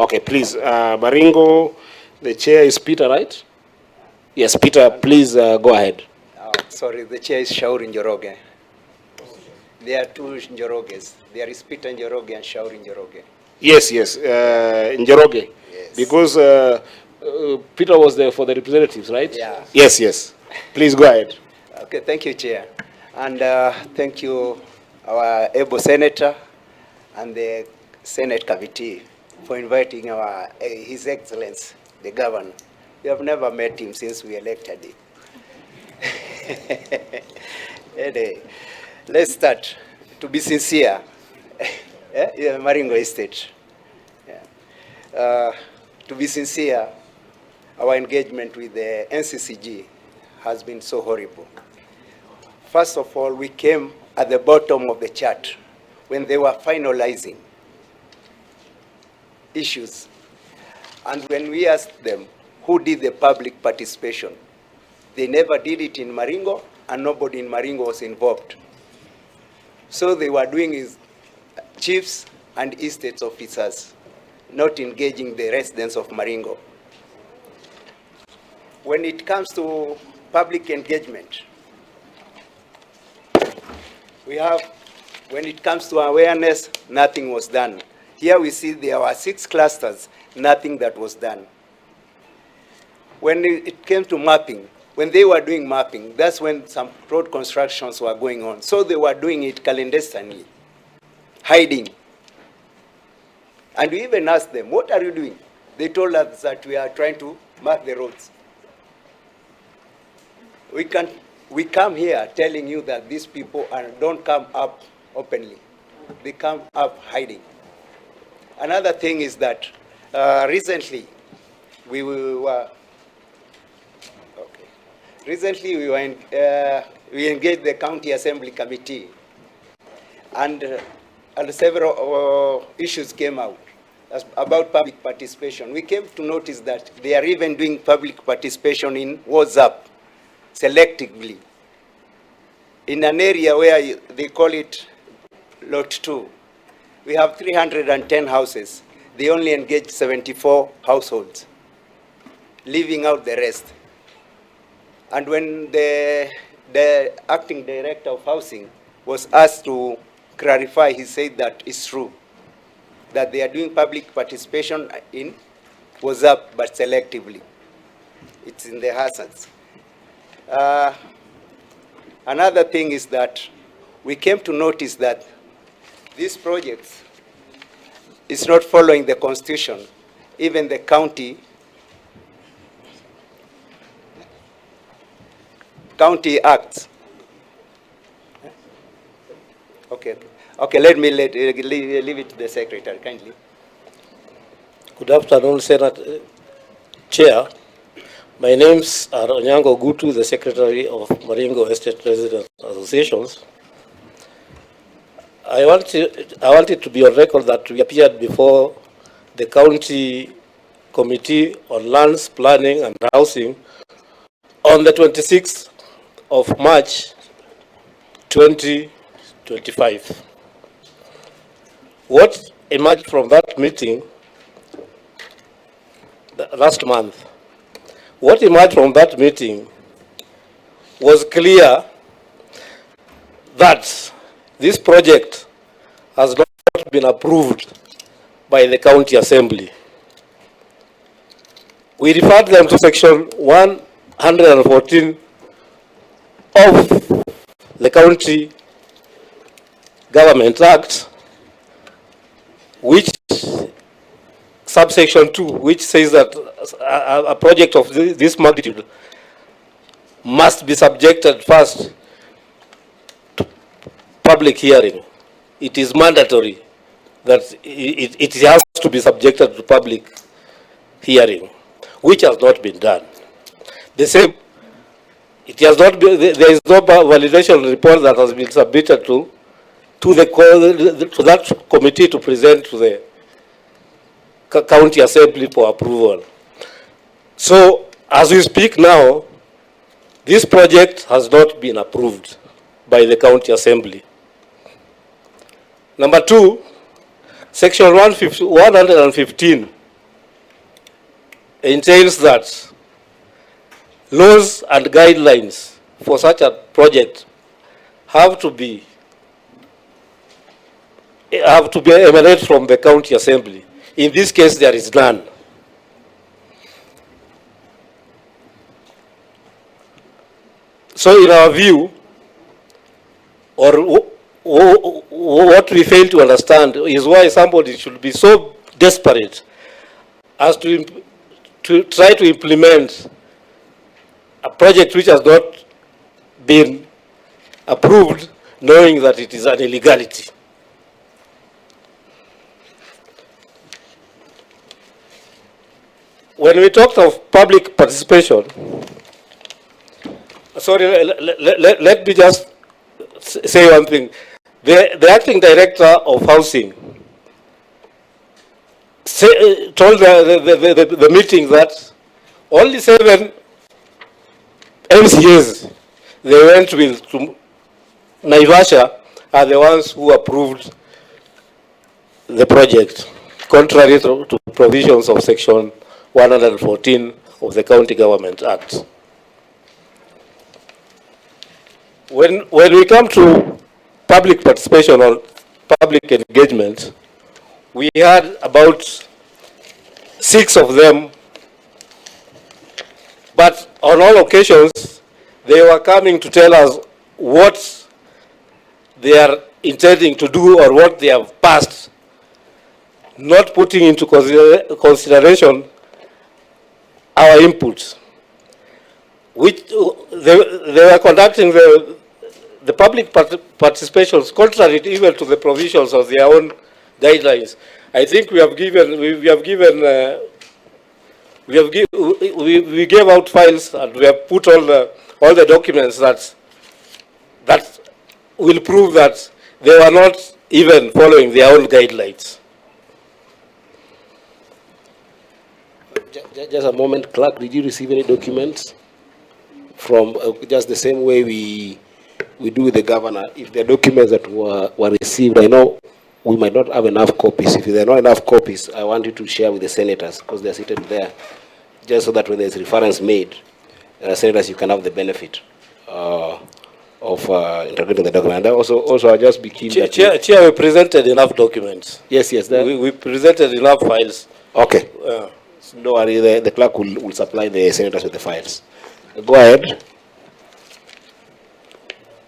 Okay, please, Baringo, the chair is Peter, right? Yes, Peter, please go ahead. Sorry, the chair is Shauri Njoroge. There are two Njoroges. There is Peter Njoroge and Shauri Njoroge. Yes, yes, Njoroge. Yes. Because Peter was there for the representatives, right? Yeah. Yes, yes. Please go ahead. Okay, thank you, Chair. And thank you, our able Senator and the Senate Committee for inviting His Excellency, the Governor. We have never met him since we elected him. Anyway, let's start. To be sincere, Maringo Estate. Yeah. To be sincere, our engagement with the NCCG has been so horrible. First of all, we came at the bottom of the chart when they were finalizing issues. And when we asked them who did the public participation, they never did it in Maringo, and nobody in Maringo was involved. So they were doing is chiefs and estate officers, not engaging the residents of Maringo. When it comes to public engagement, when it comes to awareness, nothing was done. Here we see there were 6 clusters, nothing that was done. When it came to mapping, when they were doing mapping, that's when some road constructions were going on. So they were doing it clandestinely, hiding. And we even asked them, what are you doing? They told us that we are trying to mark the roads. We come here telling you that these people don't come up openly. They come up hiding. Another thing is that recently we engaged the County Assembly Committee, and several issues came out about public participation. We came to notice that they are even doing public participation in WhatsApp selectively in an area where they call it Lot 2. We have 310 houses. They only engage 74 households, leaving out the rest. And when the acting director of housing was asked to clarify, he said that it's true, that they are doing public participation in WhatsApp, but selectively. It's in the hazards. Another thing is that we came to notice that these projects is not following the Constitution. Even the county acts. Okay, let me leave it to the Secretary, kindly. Good afternoon, Senate Chair. My name's Onyango Gutu, the Secretary of Maringo Estate Residents Associations. I wanted to be on record that we appeared before the County Committee on Lands, Planning and Housing on the 26th of March 2025. What emerged from that meeting last month? What emerged from that meeting was clear that this project has not been approved by the County Assembly. We referred them to Section 114 of the County Government Act, which subsection 2, which says that a project of this magnitude must be subjected first to public hearing. It is mandatory that it has to be subjected to public hearing, which has not been done. The same, it has not been, there is no validation report that has been submitted to that committee to present to the County Assembly for approval. So, as we speak now, this project has not been approved by the County Assembly. Number 2, Section 115 entails that laws and guidelines for such a project have to emanate from the county assembly. In this case, there is none. So in our view, or what we fail to understand is why somebody should be so desperate as to try to implement a project which has not been approved, knowing that it is an illegality. When we talked of public participation, sorry, let me just say one thing. The acting director of housing told the meeting that only 7 MCAs they went with to Naivasha are the ones who approved the project, contrary to provisions of Section 114 of the County Government Act. When we come to public participation or public engagement, we had about 6 of them, but on all occasions, they were coming to tell us what they are intending to do or what they have passed, not putting into consideration our inputs, which they were conducting the public participations contrary even to the provisions of their own guidelines. I think we gave out files and we have put all the documents that will prove that they were not even following their own guidelines. Just a moment, clerk, did you receive any documents from just the same way we do with the governor? If the documents that were received, I know we might not have enough copies. If there are not enough copies, I want you to share with the senators because they're seated there, just so that when there's reference made, senators, you can have the benefit of interpreting the document. And also I'll just be keen that Chair, we presented enough documents. Yes. We presented enough files. Okay. No worry, the clerk will supply the senators with the files. Go ahead.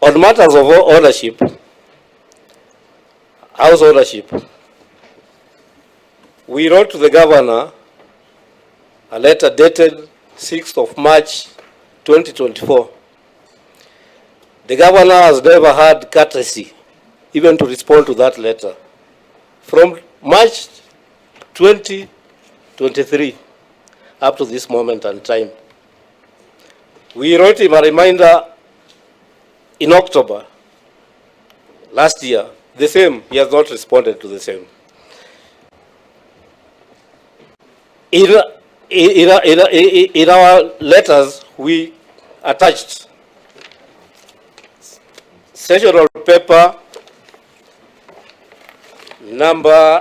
On matters of ownership, house ownership, we wrote to the governor a letter dated 6th of March 2024. The governor has never had courtesy even to respond to that letter. From March 2023 up to this moment and time. We wrote him a reminder in October last year. The same, he has not responded to the same. In our letters, we attached sessional paper number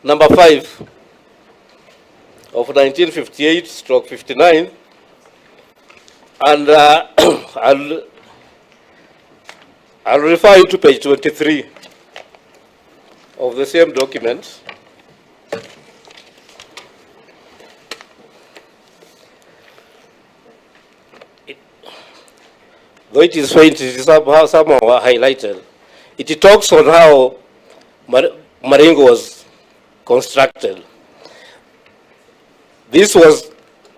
5 of 1958/59, and I'll refer you to page 23 of the same document. Though it is faint, it is somehow highlighted. It talks on how Maringo was constructed. This was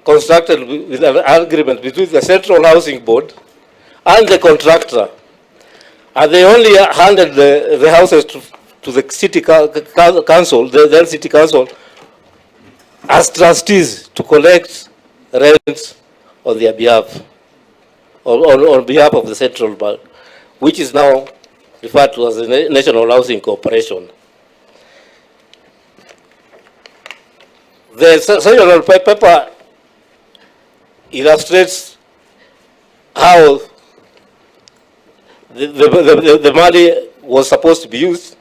constructed with an agreement between the Central Housing Board and the contractor. And they only handed the houses to the city council, the then city council, as trustees to collect rents on their behalf, on behalf of the Central Bank, which is now referred to as the National Housing Corporation. The sessional paper illustrates how the money was supposed to be used.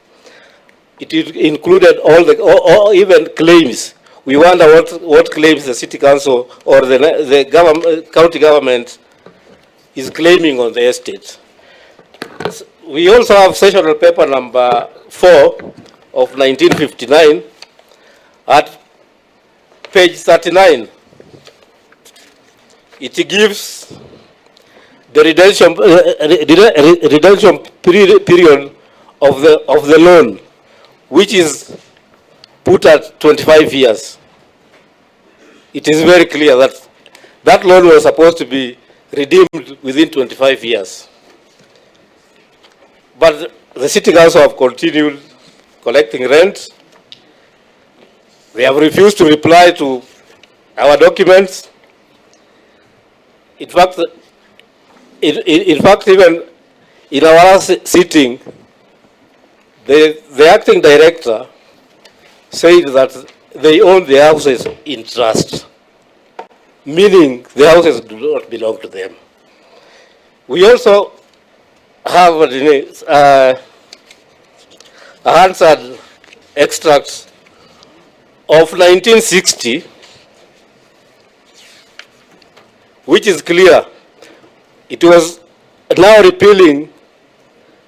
It included all even claims we wonder what claims the city council or the county government is claiming on the estate. We also have sessional paper number 4 of 1959 at page 39. It gives the redemption period of the loan, which is put at 25 years. It is very clear that that loan was supposed to be redeemed within 25 years. But the city council have continued collecting rent. They have refused to reply to our documents. In fact, even in our last sitting, the acting director said that they own the houses in trust, meaning the houses do not belong to them. We also have a Hansard extract of 1960, which is clear. It was now repealing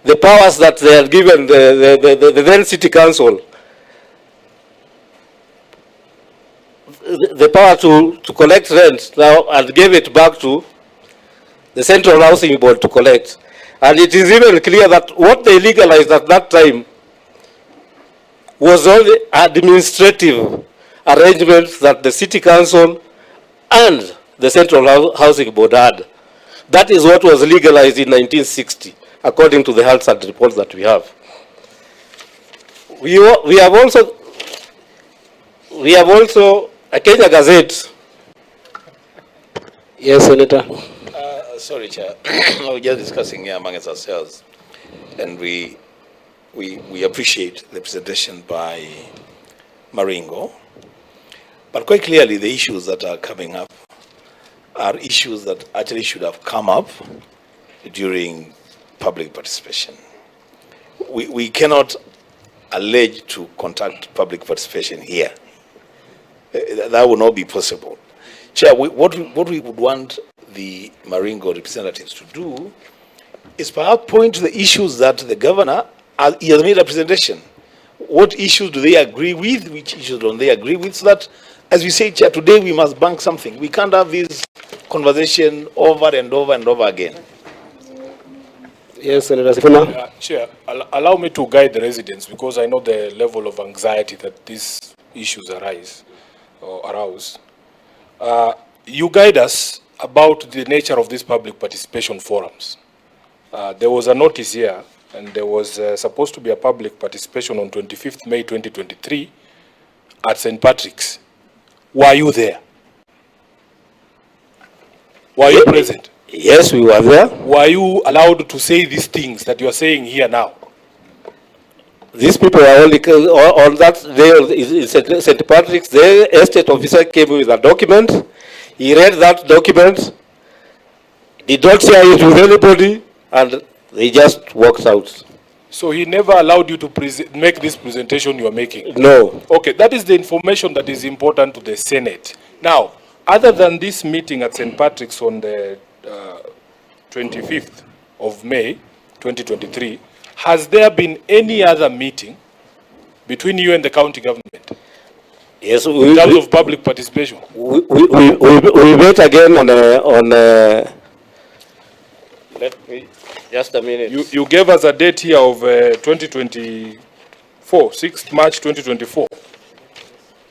the powers that they had given the then city council, the power to collect rent now, and gave it back to the Central Housing Board to collect. And it is even clear that what they legalized at that time was only administrative arrangements that the city council and the Central Housing Board had. That is what was legalized in 1960, according to the Hansard report that we have. We have also a Kenya Gazette. Yes, Senator. Sorry, Chair. We're just discussing here amongst ourselves, and we appreciate the presentation by Maringo, but quite clearly the issues that are coming up are issues that actually should have come up during public participation. We cannot allege to conduct public participation here. That will not be possible. Chair, what we would want the Maringo representatives to do is perhaps point to the issues that the governor he has made a presentation. What issues do they agree with? Which issues don't they agree with? So that, as we say, Chair, today we must bank something. We can't have this conversation over and over and over again. Yes, Senator Sifuna. Chair, allow me to guide the residents, because I know the level of anxiety that these issues arouse. You guide us about the nature of these public participation forums. There was a notice here, and there was supposed to be a public participation on 25th May 2023 at St. Patrick's. Were you there? Were you present? Yes, we were there. Were you allowed to say these things that you are saying here now? These people are only on that day in St. Patrick's. The estate officer came with a document. He read that document, did not share it with anybody, and they just walked out. So he never allowed you to make this presentation you are making? No. Okay, that is the information that is important to the Senate. Now, other than this meeting at St. Patrick's on the 25th of May 2023, has there been any other meeting between you and the county government? Yes, in terms of public participation. We met again on let me just a minute. You gave us a date here of 2024, 6th March 2024.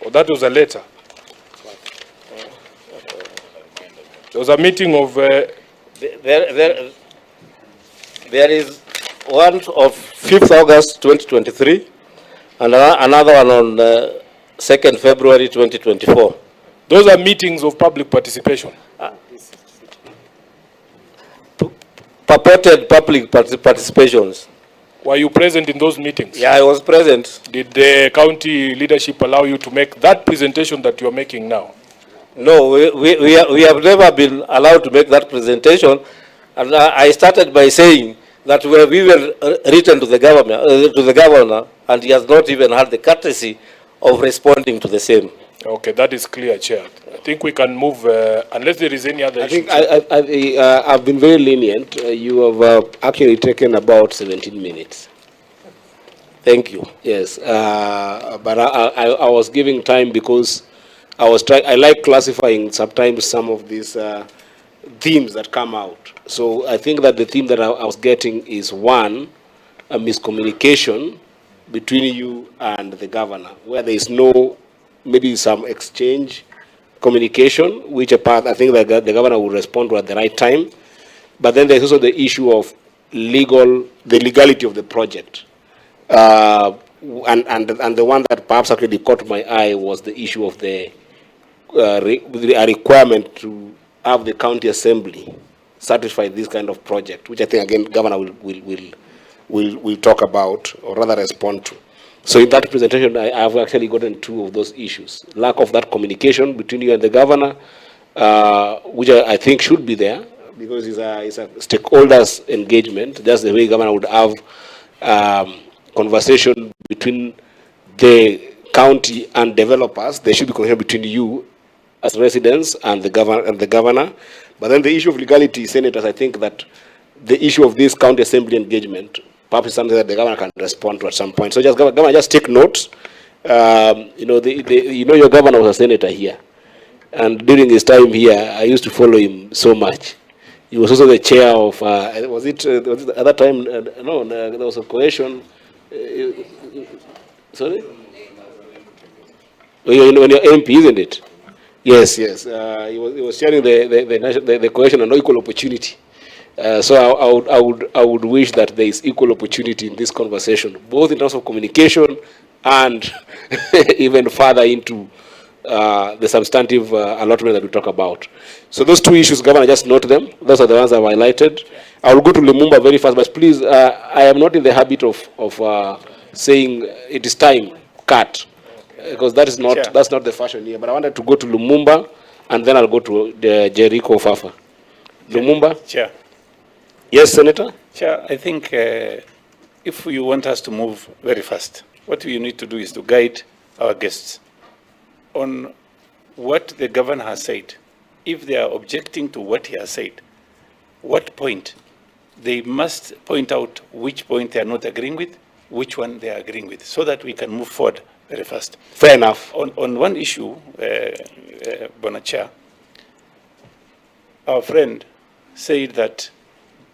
Oh, that was a letter. There was a meeting of there is one of 5th August 2023 and another one on 2nd February 2024. Those are meetings of public participation. Purported public participations. Were you present in those meetings? Yeah, I was present. Did the county leadership allow you to make that presentation that you are making now? No, we have never been allowed to make that presentation. And I started by saying that we have even written to the governor, and he has not even had the courtesy of responding to the same. Okay, that is clear, Chair. I think we can move, unless there is any other issue. I've been very lenient. You have actually taken about 17 minutes. Thank you. Yes, but I was giving time because I like classifying sometimes some of these themes that come out. So I think that the theme that I was getting is one, a miscommunication between you and the governor, where there is no, maybe some exchange communication, which apart, I think that the governor will respond to at the right time. But then there's also the issue of the legality of the project. And the one that perhaps actually caught my eye was the issue of the a requirement to have the county assembly certify this kind of project, which I think again governor will talk about or rather respond to. So in that presentation, I have actually gotten two of those issues: lack of that communication between you and the governor, which I think should be there because it's a stakeholders engagement. Just the way governor would have conversation between the county and developers, there should be conversation between you as residents and the governor. But then the issue of legality, senators, I think that the issue of this county assembly engagement perhaps is something that the governor can respond to at some point. So just governor, just take notes. You know, your governor was a senator here, and during his time here, I used to follow him so much. He was also the chair of was it the other time? No, there was a coalition. Sorry? When you're MP, isn't it? Yes. He was sharing the coalition on equal opportunity. So I would wish that there is equal opportunity in this conversation, both in terms of communication and even further into the substantive allotment that we talk about. So those two issues, Governor, just note them. Those are the ones I've highlighted. I will go to Lumumba very fast, but please, I am not in the habit of saying it is time, cut, because that's not the fashion here. But I wanted to go to Lumumba, and then I'll go to Jericho Fafa. Lumumba? Chair. Yes, Senator? Chair, I think if you want us to move very fast, what you need to do is to guide our guests on what the governor has said. If they are objecting to what he has said, what point? They must point out which point they are not agreeing with, which one they are agreeing with, so that we can move forward very fast. Fair enough. On one issue, Bonacha, our friend said that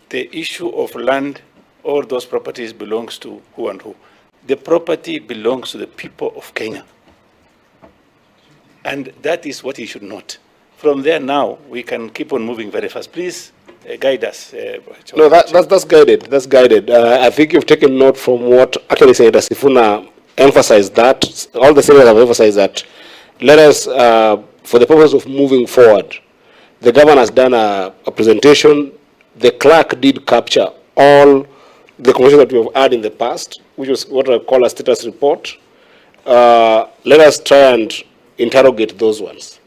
the issue of land, all those properties belongs to who and who. The property belongs to the people of Kenya. And that is what he should note. From there now, we can keep on moving very fast. Please guide us. No, that's guided. That's guided. I think you've taken note from what actually Senator Sifuna emphasized that. All the senators have emphasized that. Let us, for the purpose of moving forward, the governor has done a presentation. The clerk did capture all the conversations that we have had in the past, which was what I call a status report. Let us try and interrogate those ones.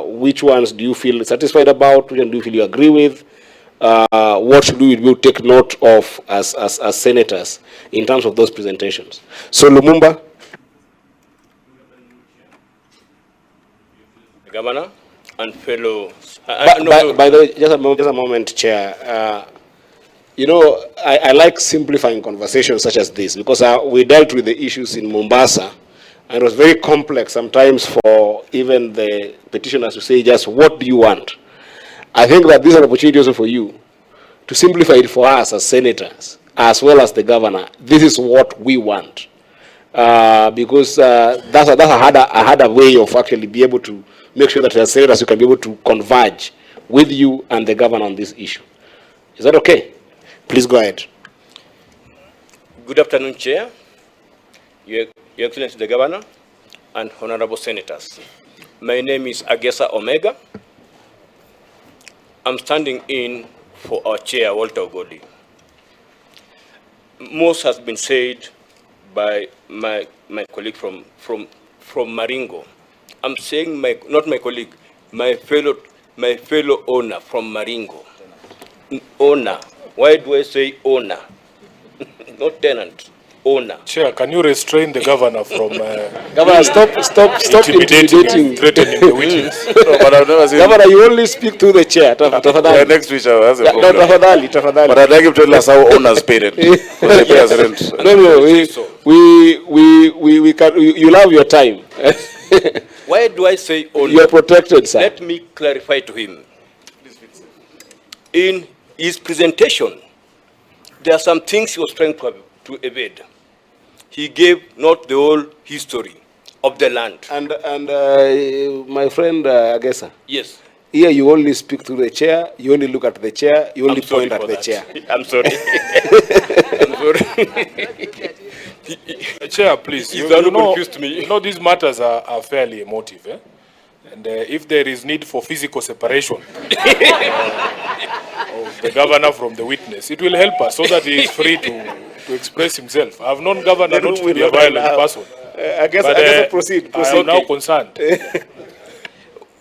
Which ones do you feel satisfied about? Which ones do you feel you agree with? What should we take note of as senators in terms of those presentations? So Lumumba. Governor and fellow. By the way, just a moment, Chair. You know, I like simplifying conversations such as this because we dealt with the issues in Mombasa, and it was very complex sometimes for even the petitioners to say just what do you want. I think that this is an opportunity also for you to simplify it for us as senators, as well as the governor. This is what we want, because that's a harder way of actually be able to make sure that as senators you can be able to converge with you and the governor on this issue. Is that okay? Please go ahead. Good afternoon, Chair, Your Excellency the Governor, and Honorable Senators. My name is Agesa Omega. I'm standing in for our Chair, Walter Ogodi. Most has been said by my colleague from Maringo. I'm saying not my colleague, my fellow owner from Maringo. Owner. Why do I say owner? Not tenant. owner. Chair, can you restrain the governor from Governor, stop intimidating. threatening the witness? No, but I've never seen. Governor, you only speak to the chair. Yeah, Tafadhali. next week I has a No, problem. tafadhali. But I'd like him to tell us how owners paid it. Because they pay us rent. No, you'll have your time. Why do I say owner? You're protected, sir. Let me clarify to him. In his presentation, there are some things he was trying to evade. He gave not the whole history of the land. And my friend Agesa, Yes. here you only speak to the chair, you only look at the chair, you only point at the chair. I'm sorry. I'm sorry. Chair, please. He's the one who confused me. You know, these matters are fairly emotive. Eh? And if there is need for physical separation of the governor from the witness, it will help us so that he is free to express himself. I have known governor not to be a violent person. I guess proceed. I am now concerned.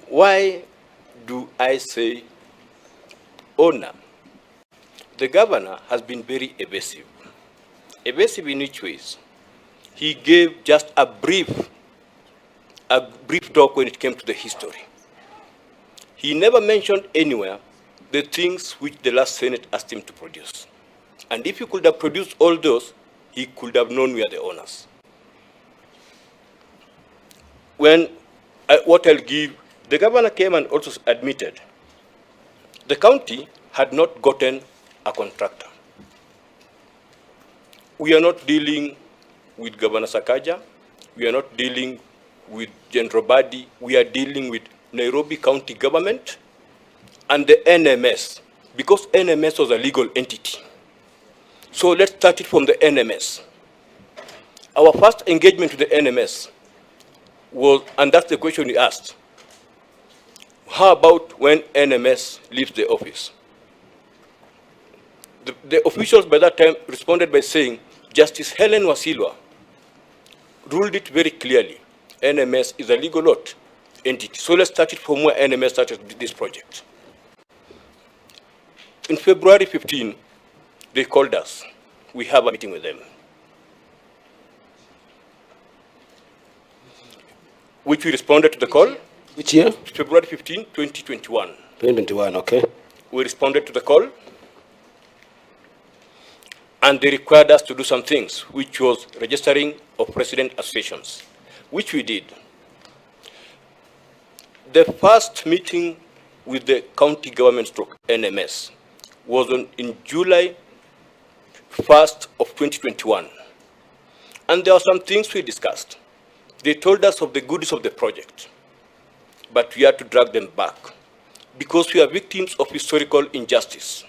Why do I say owner? The governor has been very evasive. Evasive in which ways? He gave just a brief talk when it came to the history. He never mentioned anywhere the things which the last Senate asked him to produce. And if he could have produced all those, he could have known we are the owners. What I'll give, the governor came and also admitted the county had not gotten a contractor. We are not dealing with Governor Sakaja. We are not dealing with General Badi. We are dealing with Nairobi County government and the NMS, because NMS was a legal entity. So let's start it from the NMS. Our first engagement with the NMS was, and that's the question he asked, how about when NMS leaves the office? The officials by that time responded by saying, Justice Helen Wasilwa ruled it very clearly. NMS is a legal entity. So let's start it from where NMS started this project. In February 15, they called us. We have a meeting with them, which we responded to the call. Which year? February 15, 2021. 2021, okay. We responded to the call, and they required us to do some things, which was registering of resident associations, which we did. The first meeting with the county government stroke NMS was in July 1st of 2021. And there were some things we discussed. They told us of the goodies of the project, but we had to drag them back because we are victims of historical injustice.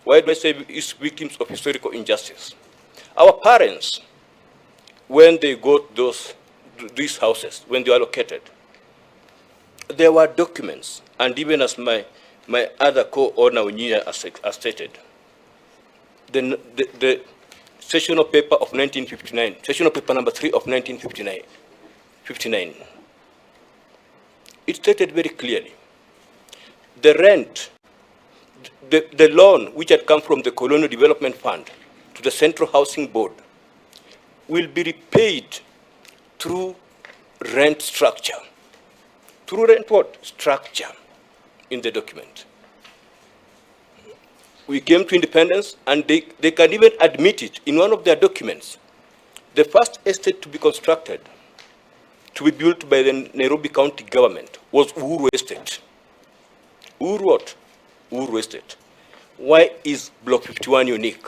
Why do I say victims of historical injustice? Our parents, when they got these houses, when they were located, there were documents, and even as my other co-owner has stated, the sessional paper of 1959, sessional paper number 3 of 1959, it stated very clearly, the rent, the loan which had come from the Colonial Development Fund to the Central Housing Board will be repaid through rent structure. Through rent what? Structure in the document. We came to independence, and they can even admit it in one of their documents. The first estate to be constructed, to be built by the Nairobi County government, was Uhuru Estate. Uhuru what? Uhuru Estate. Why is Block 51 unique?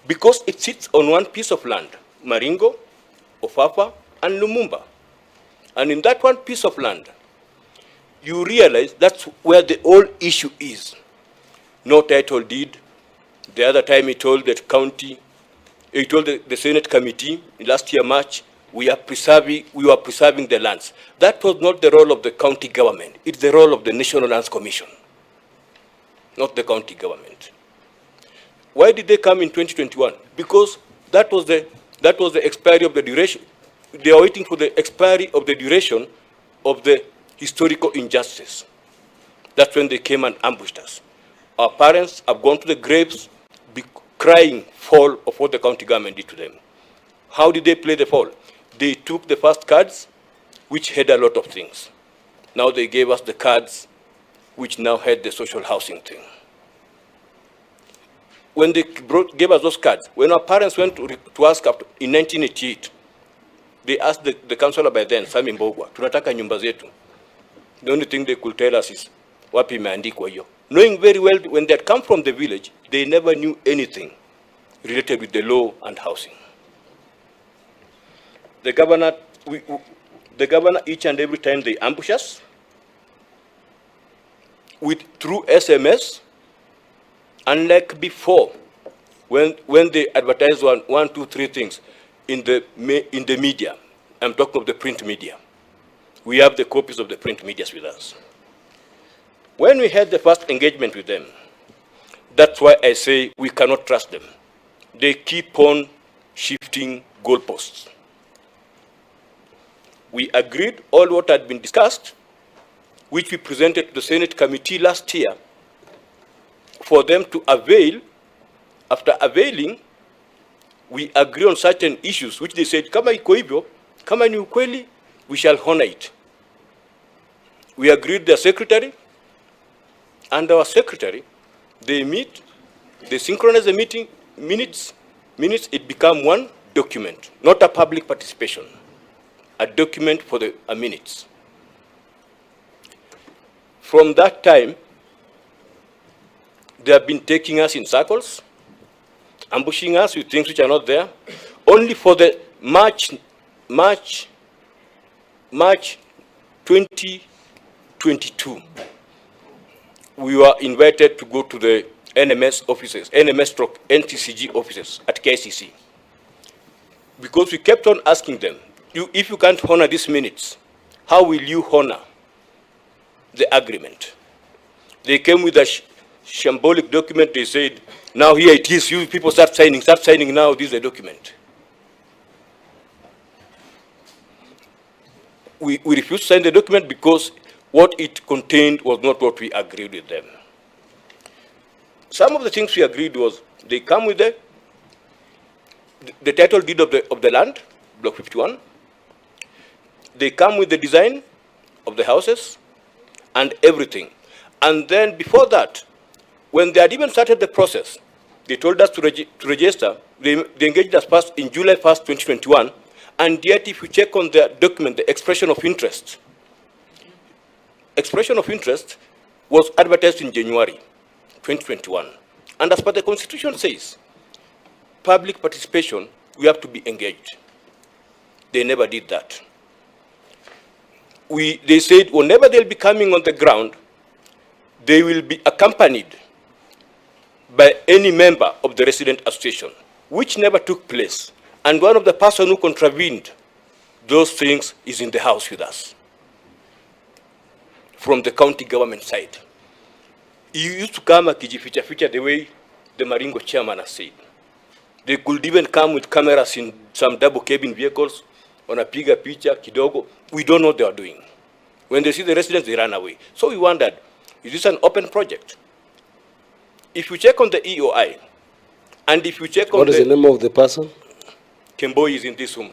Because it sits on one piece of land, Maringo, Ofafa, and Lumumba. And in that one piece of land, you realize that's where the whole issue is. No title deed. The other time he told the county, he told the Senate committee last year March, we were preserving the lands. That was not the role of the county government. It's the role of the National Lands Commission, not the county government. Why did they come in 2021? Because that was the expiry of the duration. They are waiting for the expiry of the duration of the historical injustice. That's when they came and ambushed us. Our parents have gone to the graves crying fall of what the county government did to them. How did they play the fall? They took the first cards, which had a lot of things. Now they gave us the cards, which now had the social housing thing. When they gave us those cards, when our parents went to ask in 1988, they asked the councillor by then, Sami Mbogwa, tunataka nyumba zetu. The only thing they could tell us is, wapi imeandikwa hiyo. Knowing very well, when they had come from the village, they never knew anything related with the law and housing. The governor, each and every time they ambush us, through SMS, unlike before, when they advertise one, two, three things in the media. I'm talking of the print media. We have the copies of the print medias with us. When we had the first engagement with them, that's why I say we cannot trust them. They keep on shifting goalposts. We agreed all what had been discussed, which we presented to the Senate committee last year, for them to avail. After availing, we agree on certain issues, which they said, kama iko hivyo, kama ni ukweli, we shall honor it. We agreed their secretary, and our secretary, they meet, they synchronize the meeting minutes, it become one document, not a public participation, a document for the minutes. From that time, they have been taking us in circles, ambushing us with things which are not there. Only for the March 2022, we were invited to go to the NMS offices, NMS/NTCG offices at KCC. Because we kept on asking them, if you can't honor these minutes, how will you honor the agreement? They came with a shambolic document. They said, now here it is, you people start signing now, this is the document. We refused to sign the document because what it contained was not what we agreed with them. Some of the things we agreed was, they come with the title deed of the land, Block 51. They come with the design of the houses and everything. And then before that, when they had even started the process, they told us to register. They engaged us first in July 1st, 2021. And yet, if you check on the document, the expression of interest was advertised in January 2021. And as per the Constitution says, public participation, we have to be engaged. They never did that. They said whenever they'll be coming on the ground, they will be accompanied by any member of the resident association, which never took place. And one of the person who contravened those things is in the house with us, from the county government side. He used to come akijificha the way the Maringo chairman has said. They could even come with cameras in some double cabin vehicles, wanapiga picha kidogo. We don't know what they are doing. When they see the residents, they run away. So we wondered, is this an open project? If you check on the EOI, and if you check on what is the name of the person? Kemboi is in this room.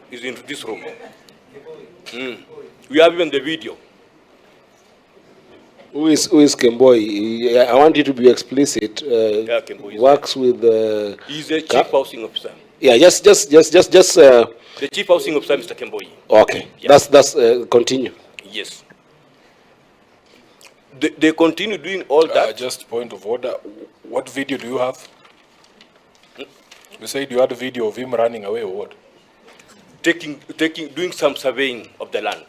We have even the video. Who is Kemboi? I want you to be explicit. Yeah, Kemboi works with he's the chief housing officer. Yeah, just. The chief housing officer, Mr. Kemboi. Okay, yeah. That's continue. Yes. They continue doing all that. Just point of order. What video do you have? You said you had a video of him running away or what? Doing some surveying of the land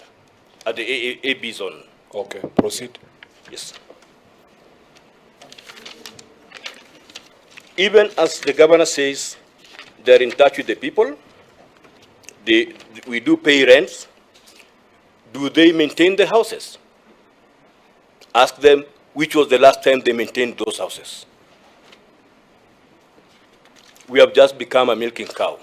at the AB zone. Okay, proceed. Yes. Even as the governor says, they're in touch with the people. We do pay rents. Do they maintain the houses? Ask them which was the last time they maintained those houses. We have just become a milking cow.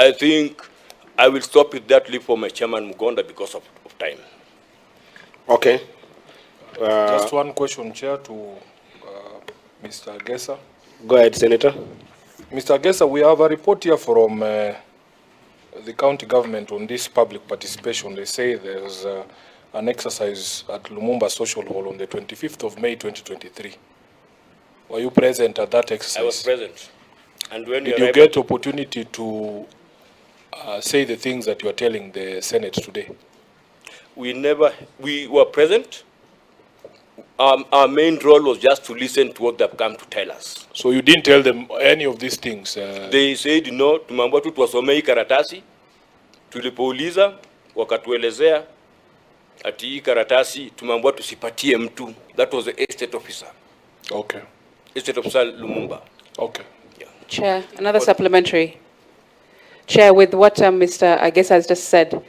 I think I will stop with that leave for my chairman Mugonda because of time. Okay. Just one question, Chair, to Mr. Gesa. Go ahead, Senator. Mr. Gesa, we have a report here from the county government on this public participation. They say there's an exercise at Lumumba Social Hall on the 25th of May 2023. Were you present at that exercise? I was present. And when did you get opportunity to say the things that you are telling the Senate today? We were present. Our main role was just to listen to what they've come to tell us. So you didn't tell them any of these things? They said, no, tumeambiwa tu tuwasomee hii karatasi. Tulipouliza, wakatuelezea, ati hii karatasi, tumeambiwa tusipatie mtu. That was the estate officer. Okay. Estate officer Lumumba. Okay. Yeah. Chair, another supplementary. Chair, with what Mr. Agesa has just said,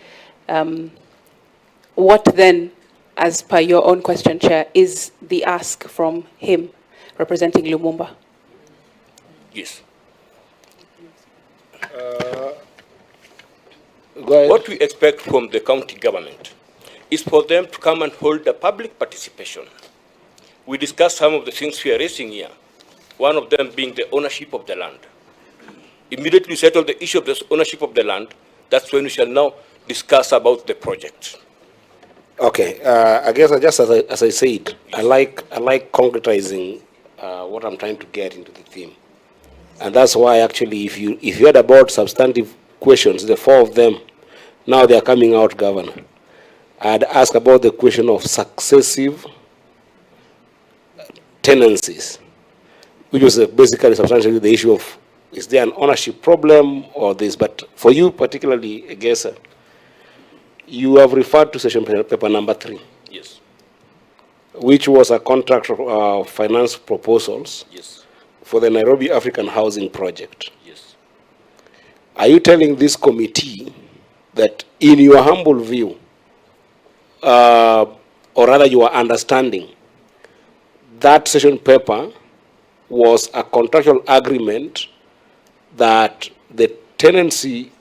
what then, as per your own question, Chair, is the ask from him representing Lumumba? Yes. Go ahead. What we expect from the county government is for them to come and hold a public participation. We discussed some of the things we are raising here, one of them being the ownership of the land. Immediately settle the issue of the ownership of the land, that's when we shall now discuss about the project. Okay, I guess just as I said, I like concretizing what I'm trying to get into the theme, and that's why actually, if you heard about substantive questions, the four of them, now they are coming out, Governor. I'd ask about the question of successive tenancies, which was basically substantially the issue of is there an ownership problem or this? But for you particularly, I guess. You have referred to session paper number 3. Yes. Which was a contract of finance proposals. Yes. For the Nairobi African Housing Project. Yes. Are you telling this committee that in your humble view, or rather your understanding, that session paper was a contractual agreement that the tenancy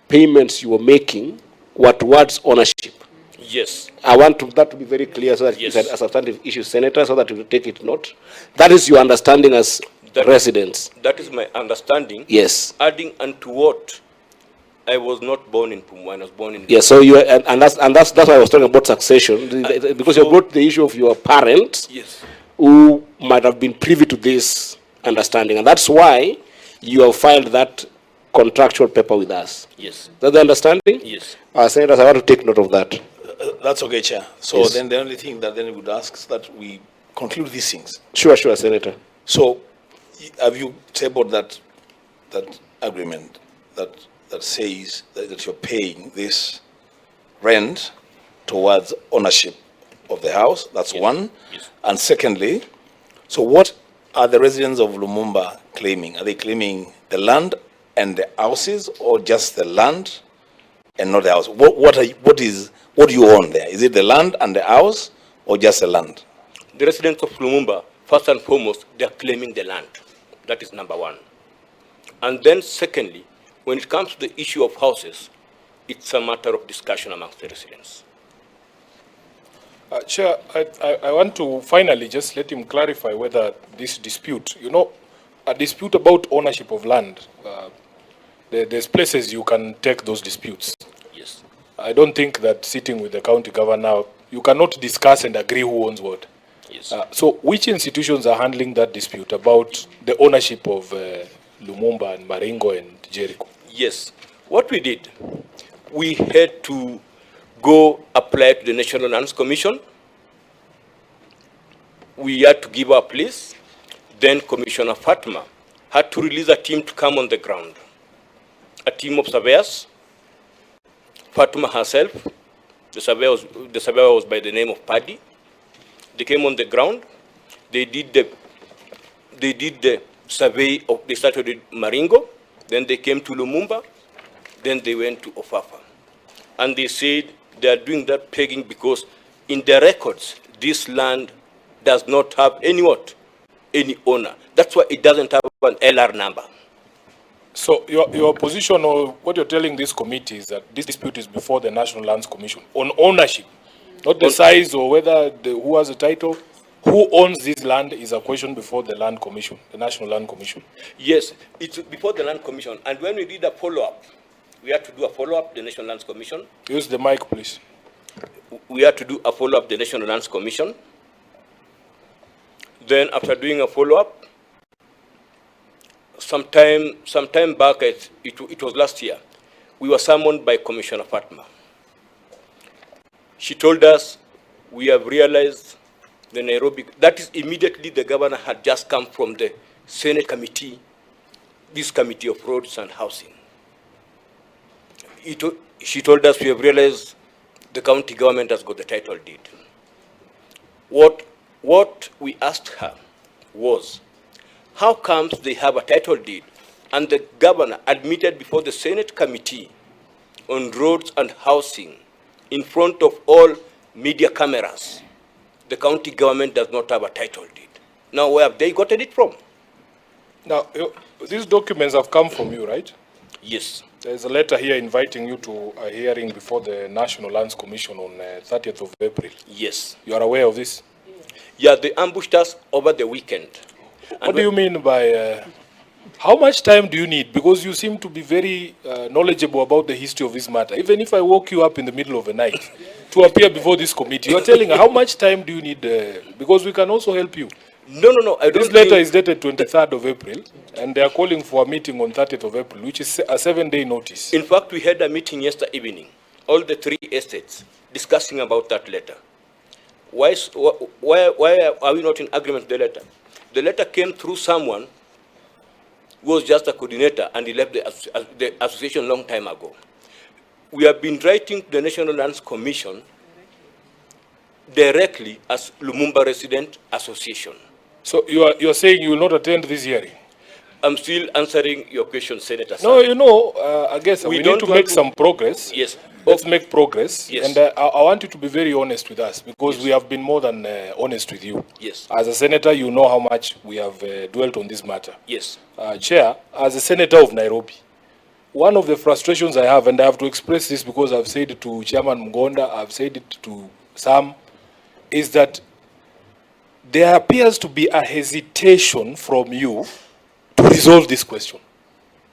payments you were making were towards ownership? Yes. I want that to be very clear so that Yes. it's a substantive issue, Senator, so that you take it note. That is your understanding as residents. That is my understanding. Yes. Adding unto what I was not born in Pumwa, I was born in. Yes. So you and that's why I was talking about succession, because you brought the issue of your parents. Yes. Who might have been privy to this understanding, and that's why you have filed that contractual paper with us. Yes. That's the understanding? Yes. Senators, I want to take note of that. That's okay, Chair. So Yes. then the only thing that then we would ask is that we conclude these things. Sure, Senator. So have you tabled that agreement that says that you're paying this rent towards ownership of the house? That's Yes. one. Yes. And secondly, so what are the residents of Lumumba claiming? Are they claiming the land and the houses, or just the land and not the house? What do you own there? Is it the land and the house, or just the land? The residents of Lumumba, first and foremost, they are claiming the land. That is number one. And then secondly, when it comes to the issue of houses, it's a matter of discussion amongst the residents. Chair, I want to finally just let him clarify whether this dispute, a dispute about ownership of land, there's places you can take those disputes. Yes. I don't think that sitting with the county governor, you cannot discuss and agree who owns what. Yes. So which institutions are handling that dispute about the ownership of Lumumba and Maringo and Jericho? Yes. What we did, we had to go apply to the National Lands Commission. We had to give our place. Then Commissioner Fatma had to release a team to come on the ground. A team of surveyors. Fatma herself, the surveyor was by the name of Paddy. They came on the ground. They did the survey they started with Maringo, then they came to Lumumba, then they went to Ofafa. And they said they are doing that pegging because in their records, this land does not have any owner. That's why it doesn't have an LR number. So your position, or what you're telling this committee, is that this dispute is before the National Lands Commission on ownership, not the size or whether who has the title. Who owns this land is a question before the Land Commission, the National Land Commission. Yes, it's before the Land Commission. And when we did a follow-up, we had to do a follow-up, the National Lands Commission. Use the mic, please. We had to do a follow-up, the National Lands Commission. Then after doing a follow-up, sometime back, it was last year, we were summoned by Commissioner Fatma. She told us, we have realized the Nairobi, that is immediately the governor had just come from the Senate committee, this committee of roads and housing. She told us, we have realized the county government has got the title deed. What we asked her was, how comes they have a title deed and the governor admitted before the Senate committee on roads and housing in front of all media cameras, the county government does not have a title deed? Now, where have they gotten it from? Now, these documents have come from you, right? Yes. There's a letter here inviting you to a hearing before the National Lands Commission on 30th of April. Yes. You are aware of this? Yeah, they ambushed us over the weekend. What do you mean by, how much time do you need? Because you seem to be very knowledgeable about the history of this matter. Even if I woke you up in the middle of the night to appear before this committee, you're telling how much time do you need? Because we can also help you. No, I don't. This letter is dated 23rd of April, and they are calling for a meeting on 30th of April, which is a 7-day notice. In fact, we had a meeting yesterday evening, all the 3 estates, discussing about that letter. Why are we not in agreement with the letter? The letter came through someone who was just a coordinator, and he left the association a long time ago. We have been writing to the National Lands Commission directly as Lumumba Resident Association. So you are saying you will not attend this hearing? I'm still answering your question, Senator. No, you know, I guess we need to make some progress. Yes. Let's make progress. Yes. And I want you to be very honest with us, because we have been more than honest with you. Yes. As a senator, you know how much we have dwelt on this matter. Yes. Chair, as a senator of Nairobi, one of the frustrations I have, and I have to express this because I've said it to Chairman Mgonda, I've said it to Sam, is that there appears to be a hesitation from you to resolve this question.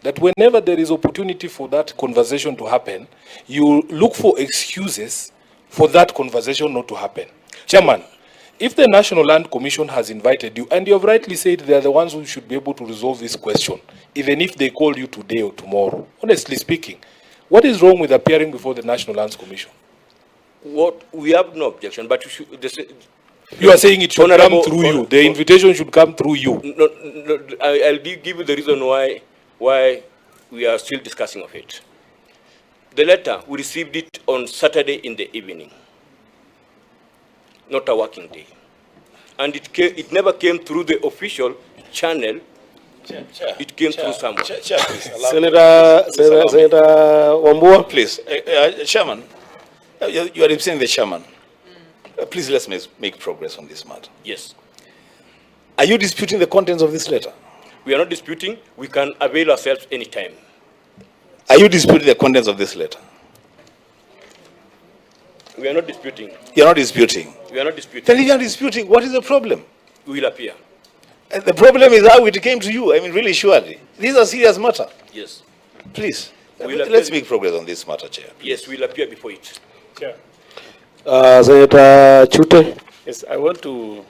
That whenever there is opportunity for that conversation to happen, you look for excuses for that conversation not to happen. Chairman, if the National Land Commission has invited you, and you have rightly said they are the ones who should be able to resolve this question, even if they call you today or tomorrow, honestly speaking, what is wrong with appearing before the National Lands Commission? We have no objection, but You are saying it should come through you. The invitation should come through you. No, I'll give you the reason why we are still discussing of it. The letter, we received it on Saturday in the evening, not a working day. And it never came through the official channel. It came through someone. Senator Wambua. Please, Chairman, you are representing the chairman. Please let's make progress on this matter. Yes. Are you disputing the contents of this letter? We are not disputing. We can avail ourselves anytime. Are you disputing the contents of this letter? We are not disputing. You're not disputing. We are not disputing. Then if you're disputing, what is the problem? We will appear. And the problem is how it came to you. I mean, really, surely. This is a serious matter. Yes. Please, We'll let's make progress on this matter, Chair. Yes, we will appear before it. Chair. Senator Chute. Yes, I want to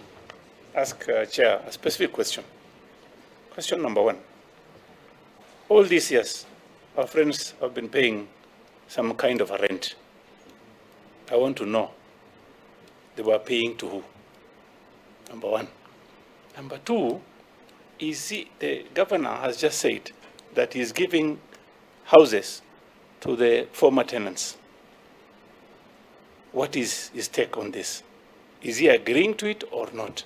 ask Chair a specific question. Question number 1. All these years, our friends have been paying some kind of a rent. I want to know, they were paying to who? Number 1. Number 2, the governor has just said that he's giving houses to the former tenants. What is his take on this? Is he agreeing to it or not?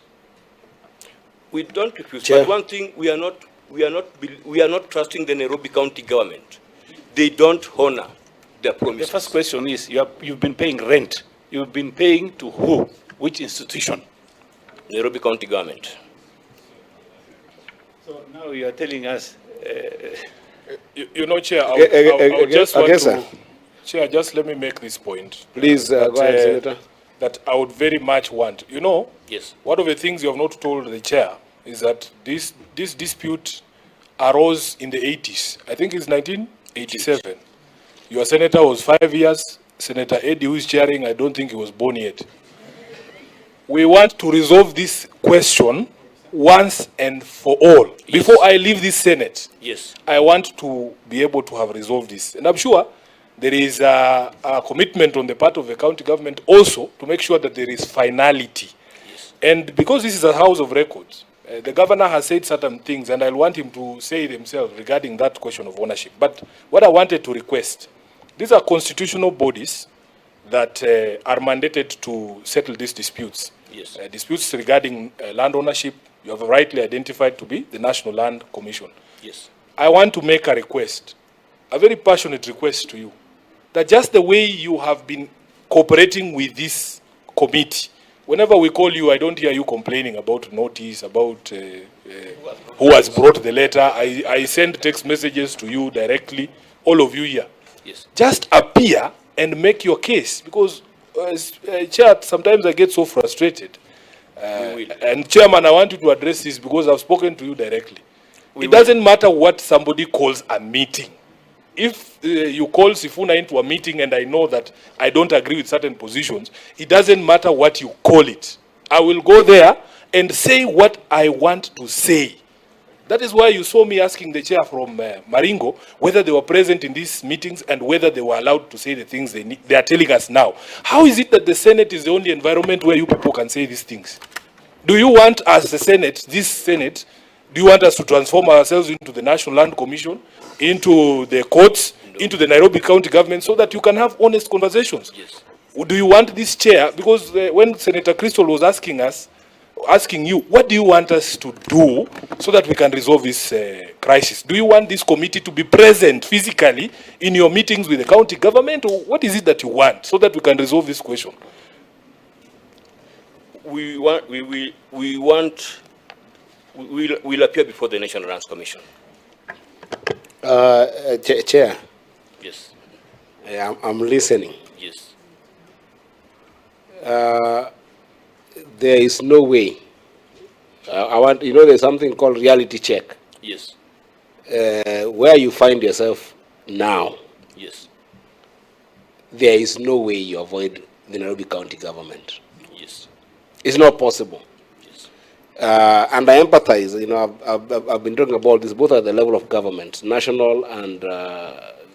We don't refuse. Chair. But one thing, we are not trusting the Nairobi County government. They don't honor their promises. The first question is, you've been paying rent. You've been paying to who? Which institution? Nairobi County government. So now you are telling us You know, Chair, I would just want to... Chair, just let me make this point. Please, go ahead, Senator. That I would very much want. You know, Yes. one of the things you have not told the Chair is that this dispute arose in the 80s. I think it's 1987. Your senator was 5 years. Senator Eddie, who is chairing, I don't think he was born yet. We want to resolve this question once and for all. Yes. Before I leave this Senate, yes, I want to be able to have resolved this. And I'm sure there is a commitment on the part of the county government also to make sure that there is finality. yes. And because this is a house of records, the governor has said certain things, and I'll want him to say it himself regarding that question of ownership. But what I wanted to request, these are constitutional bodies that are mandated to settle these disputes. Yes. Disputes regarding land ownership, you have rightly identified to be the National Land Commission. Yes. I want to make a request, a very passionate request to you, that just the way you have been cooperating with this committee, whenever we call you, I don't hear you complaining about notice, about who has brought the letter. I send text messages to you directly, all of you here. Yes. Just appear and make your case, because Chair, sometimes I get so frustrated. And Chairman, I want you to address this because I've spoken to you directly. It doesn't matter what somebody calls a meeting. If you call Sifuna into a meeting and I know that I don't agree with certain positions, it doesn't matter what you call it. I will go there and say what I want to say. That is why you saw me asking the chair from Maringo whether they were present in these meetings and whether they were allowed to say the things they are telling us now. How is it that the Senate is the only environment where you people can say these things? Do you want us, the Senate, this Senate, do you want us to transform ourselves into the National Land Commission, into the courts, into the Nairobi County government, so that you can have honest conversations? Yes. Do you want this chair? Because when Senator Crystal was asking you, what do you want us to do so that we can resolve this crisis? Do you want this committee to be present physically in your meetings with the county government, or what is it that you want so that we can resolve this question? We'll appear before the National Lands Commission. Chair, Yes. I'm listening. Yes. There is no way. There's something called reality check. Yes. Where you find yourself now, Yes. there is no way you avoid the Nairobi County government. Yes. It's not possible. Yes. And I empathize. I've been talking about this both at the level of government, national and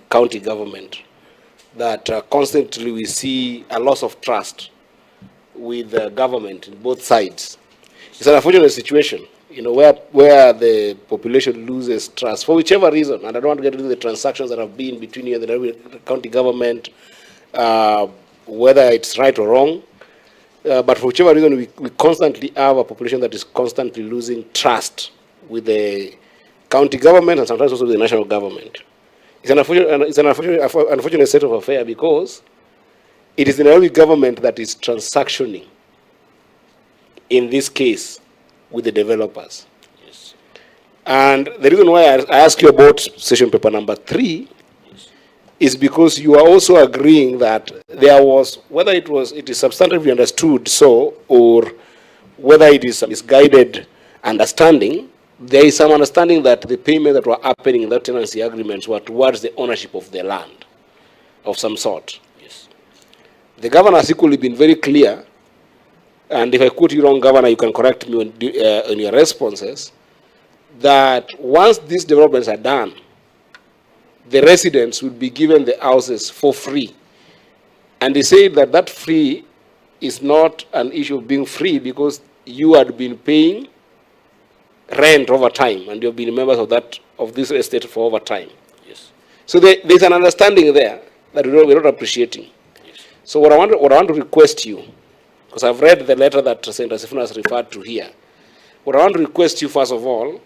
county government, that constantly we see a loss of trust with the government in both sides. It's an unfortunate situation, where the population loses trust for whichever reason. And I don't want to get into the transactions that have been between you and the Nairobi County government, whether it's right or wrong. But for whichever reason, we constantly have a population that is constantly losing trust with the county government and sometimes also with the national government. It's an unfortunate state of affairs because it is the Nairobi government that is transactioning, in this case, with the developers. Yes. And the reason why I ask you about session paper number 3 is because you are also agreeing that there was, whether it is substantively understood so, or whether it is a misguided understanding, there is some understanding that the payments that were happening in that tenancy agreements were towards the ownership of the land of some sort. Yes. The governor has equally been very clear, and if I quote you wrong, Governor, you can correct me on your responses, that once these developments are done, the residents would be given the houses for free. And they say that that free is not an issue of being free because you had been paying rent over time and you've been members of this estate for over time. Yes. So there's an understanding there that we're not appreciating. Yes. So what I want to request you, because I've read the letter that Senator Sifuna has referred to here, what I want to request you first of all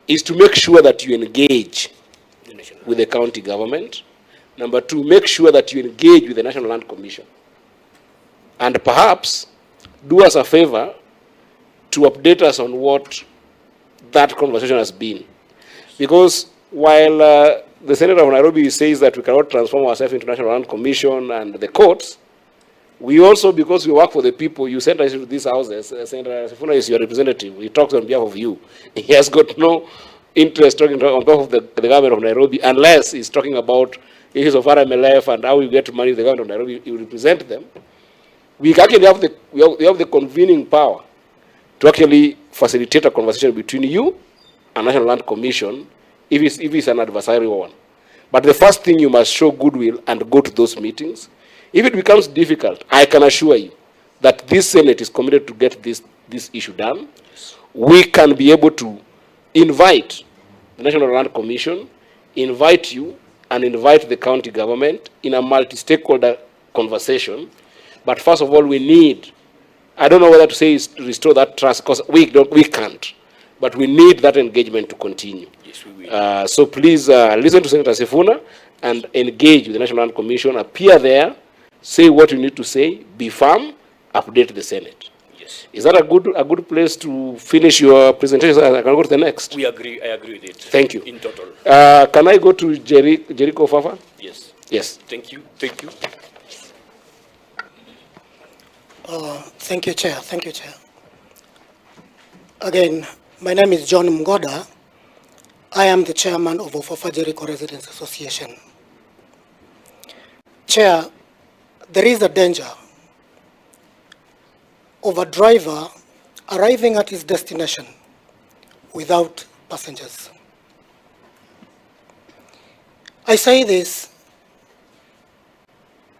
is to make sure that you engage with the county government. Number 2, make sure that you engage with the National Land Commission. And perhaps do us a favor to update us on what that conversation has been. Because while the Senator of Nairobi says that we cannot transform ourselves into National Land Commission and the courts, we also, because we work for the people, you sent us to these houses. Senator Sifuna is your representative. He talks on behalf of you. He has got no interest talking on behalf of the government of Nairobi, unless he's talking about issues of RMLF and how we get money with the government of Nairobi. You represent them. We actually have the convening power to actually facilitate a conversation between you and National Land Commission if it's an adversarial one. But the first thing, you must show goodwill and go to those meetings. If it becomes difficult, I can assure you that this Senate is committed to get this issue done. We can be able to invite the National Land Commission, invite you, and invite the county government in a multi-stakeholder conversation. But first of all, we need, I don't know whether to say is to restore that trust, because we can't. But we need that engagement to continue. Yes, we will. So please listen to Senator Sifuna and engage with the National Land Commission, appear there, say what you need to say, be firm, update the Senate. Yes. Is that a good place to finish your presentation? I can go to the next. We agree. I agree with it. Thank you. In total. Can I go to Jericho Fafa? Yes. Yes. Thank you. Thank you. Thank you, Chair. Thank you, Chair. Again, my name is John Mgoda. I am the chairman of Ofafa Jericho Residents Association. Chair, there is a danger of a driver arriving at his destination without passengers. I say this,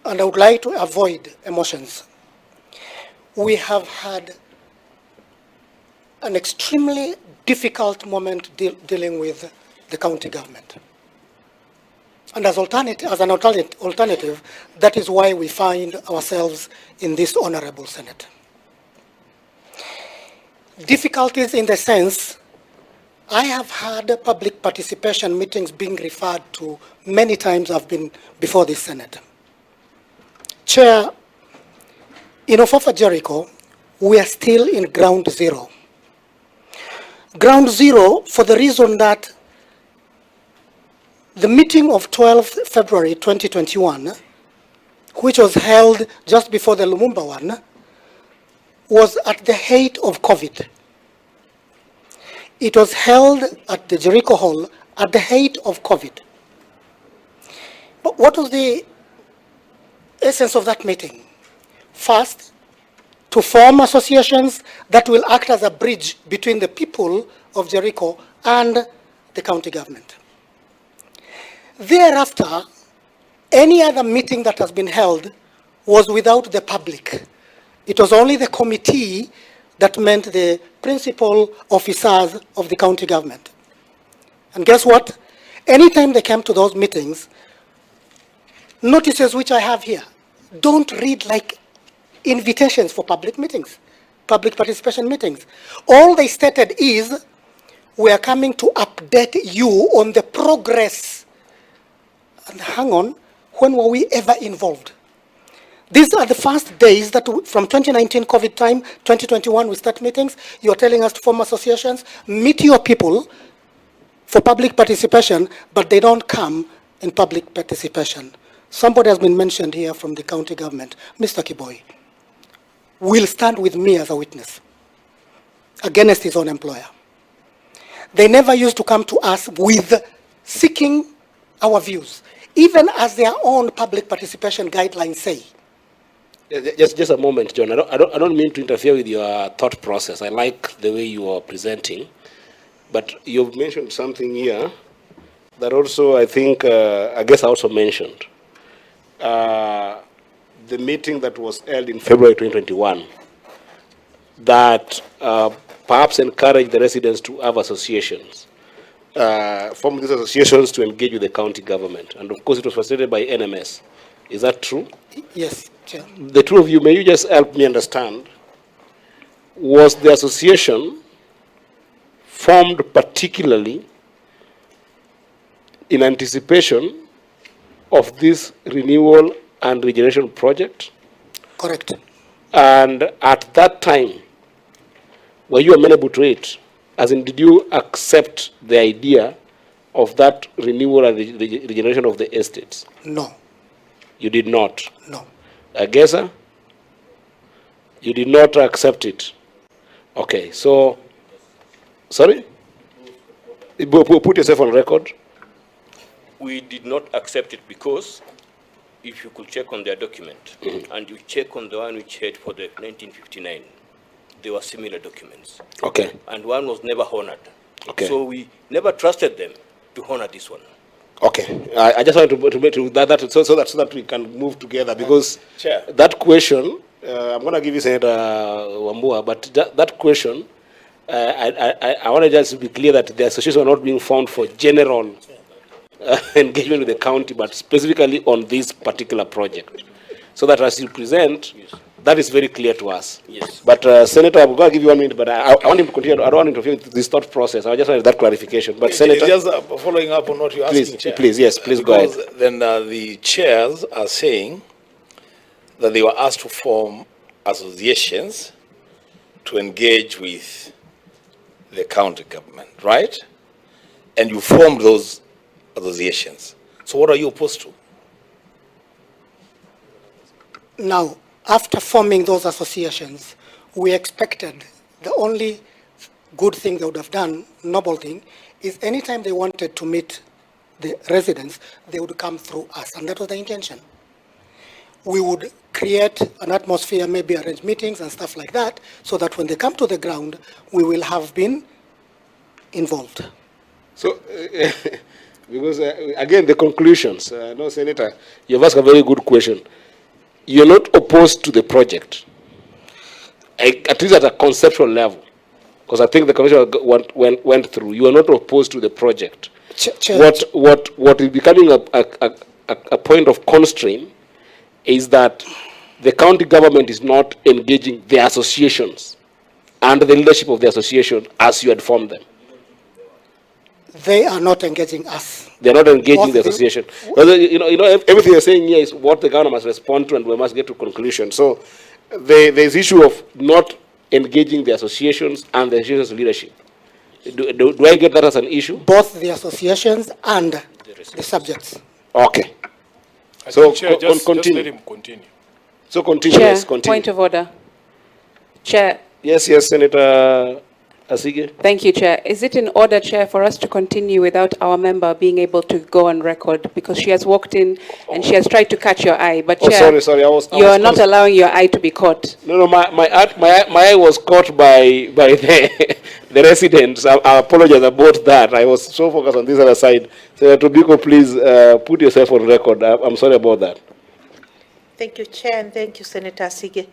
and I would like to avoid emotions. We have had an extremely difficult moment dealing with the county government. And as an alternative, that is why we find ourselves in this honorable Senate. Difficulties in the sense, I have had public participation meetings being referred to many times. I've been before this Senate. Chair, in Ofafa Jericho, we are still in ground zero. Ground zero for the reason that the meeting of 12th February 2021, which was held just before the Lumumba one, was at the height of COVID. It was held at the Jericho Hall at the height of COVID. But what was the essence of that meeting? First, to form associations that will act as a bridge between the people of Jericho and the county government. Thereafter, any other meeting that has been held was without the public. It was only the committee that meant the principal officers of the county government. And guess what? Anytime they came to those meetings, notices which I have here, don't read like invitations for public meetings, public participation meetings. All they stated is, we are coming to update you on the progress. And hang on, when were we ever involved? These are the first days that from 2019 COVID time, 2021 we start meetings. You're telling us to form associations, meet your people for public participation, but they don't come in public participation. Somebody has been mentioned here from the county government, Mr. Kiboi, will stand with me as a witness against his own employer. They never used to come to us with seeking our views, even as their own public participation guidelines say. Just a moment, John. I don't mean to interfere with your thought process. I like the way you are presenting, but you've mentioned something here that also I think I guess I also mentioned. The meeting that was held in February 2021 that perhaps encouraged the residents to have associations, form these associations to engage with the county government. And of course it was facilitated by NMS. Is that true? Yes, Chair. The two of you, may you just help me understand, was the association formed particularly in anticipation of this renewal and regeneration project? Correct. And at that time, were you amenable to it? As in, did you accept the idea of that renewal and regeneration of the estates? No, You did not. no. Agesa? You did not accept it. Okay, so, sorry? Put yourself on record. We did not accept it because if you could check on their document and you check on the one which had for the 1959, there were similar documents. Okay. And one was never honored. Okay. So we never trusted them to honor this one. Okay, I just wanted to make so that we can move together, because Chair. that question, I'm going to give you Senator Wambua, but that question, I want to just be clear that the association are not being found for general engagement with the county, but specifically on this particular project. So that as you present, that is very clear to us. Yes. But Senator, I'm going to give you 1 minute, but I want him to continue. I don't want to interfere with this thought process. I just wanted that clarification. But Senator, Just following up on what you're asking, please, Chair. please, yes, please go Because ahead. then the chairs are saying that they were asked to form associations to engage with the county government, right? And you formed those associations. So what are you opposed to? Now, after forming those associations, we expected the only good thing they would have done, noble thing, is anytime they wanted to meet the residents, they would come through us, and that was the intention. We would create an atmosphere, maybe arrange meetings and stuff like that, so that when they come to the ground, we will have been involved. So, because again, the conclusions, no, Senator, you've asked a very good question. You're not opposed to the project, at least at a conceptual level, because I think the commission went through. You are not opposed to the project. What is becoming a point of constraint is that the county government is not engaging the associations and the leadership of the association as you had formed them. They are not engaging us. They're not engaging What the the- association. Well, you know, everything you're saying here is what the government must respond to, and we must get to conclusion. So there's issue of not engaging the associations and the association's leadership. Do I get that as an issue? Both the associations and the subjects. Okay. I So, think, Chair, just continue. let him continue. So continue. Chair, Yes, continue. point of order. Chair, Yes, Senator Asige. thank you, Chair. Is it in order, Chair, for us to continue without our member being able to go on record? Because she has walked in and she has tried to catch your eye. But, Oh, Chair, sorry. I was you're not allowing your eye to be caught. No, my eye was caught by the residents. I apologize about that. I was so focused on this other side. Senator Tobiko, please put yourself on record. I'm sorry about that. Thank you, Chair, and thank you, Senator Sige.